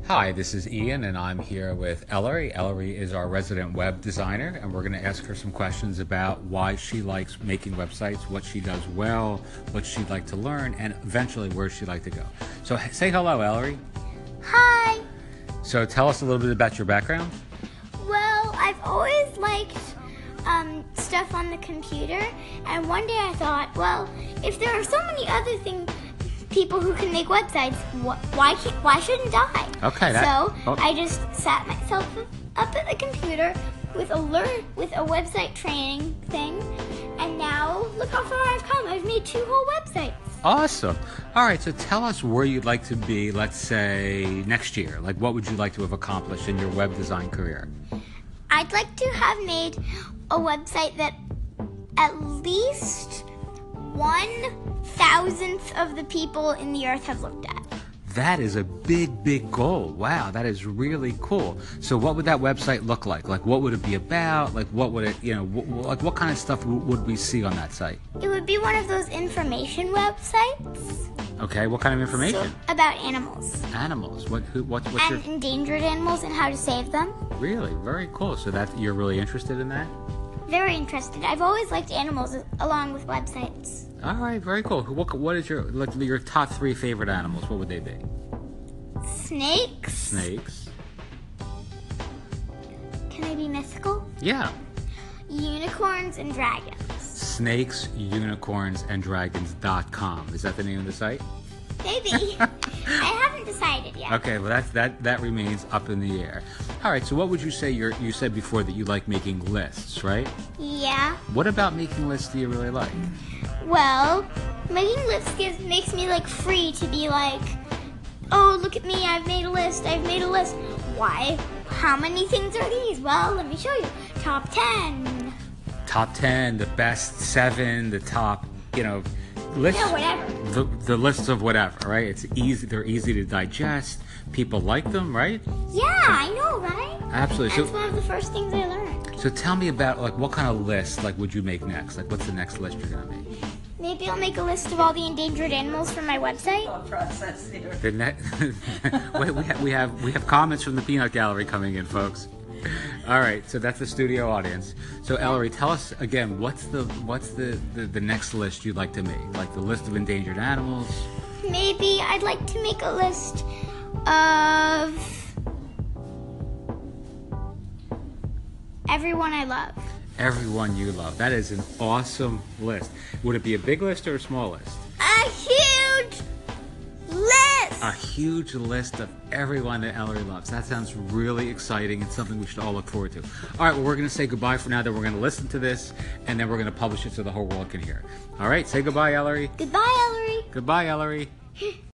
Hi, this is Ian, and I'm here with Ellery. Ellery is our resident web designer, and we're going to ask her some questions about why she likes making websites, what she does well, what she'd like to learn, and eventually where she'd like to go. So say hello, Ellery. Hi. So tell us a little bit about your background. Well, I've always liked stuff on the computer, and one day I thought, well, if there are so many other people who can make websites, why shouldn't I? Okay. I just sat myself up at the computer with a website training thing, and now look how far I've come. I've made 2 whole websites. Awesome. All right, so tell us where you'd like to be, let's say, next year. Like, what would you like to have accomplished in your web design career? I'd like to have made a website that at least 1,000th of the people in the earth have looked at. That is a big goal. Wow, that is really cool. So what would that website look like? Like, what would it be about? Like, what would it, like what kind of stuff would we see on that site? It would be one of those information websites. Okay, what kind of information? So, about animals. Animals. What's your... endangered animals and how to save them. Really? Very cool. So you're really interested in that? Very interested. I've always liked animals along with websites. All right, very cool. What is your top 3 favorite animals? What would they be? Snakes. Snakes. Can they be mythical? Yeah. Unicorns and dragons. Snakes, unicorns, and dragons.com. Is that the name of the site? Maybe. I haven't decided yet. Okay, well that remains up in the air. All right, so what would you say? You said before that you like making lists, right? Yeah. What about making lists do you really like? Well, making lists makes me free to be like, oh, look at me, I've made a list. Why? How many things are these? Well, let me show you. Top 10. Top 10, the best 7, the top, lists. Yeah, whatever. The lists of whatever, right? It's easy. They're easy to digest. People like them, right? Yeah, I know, right? Absolutely. That's one of the first things I learned. So tell me about what kind of list would you make next? What's the next list you're gonna make? Maybe I'll make a list of all the endangered animals for my website. Process here. Wait, we have comments from the Peanut Gallery coming in, folks. All right, so that's the studio audience. So Ellery, tell us again, what's the next list you'd like to make? Like the list of endangered animals? Maybe I'd like to make a list of everyone I love. Everyone you love. That is an awesome list. Would it be a big list or a small list? A huge list! A huge list of everyone that Ellery loves. That sounds really exciting and something we should all look forward to. All right, well, we're going to say goodbye for now. Then we're going to listen to this, and then we're going to publish it so the whole world can hear. All right, say goodbye, Ellery. Goodbye, Ellery. Goodbye, Ellery.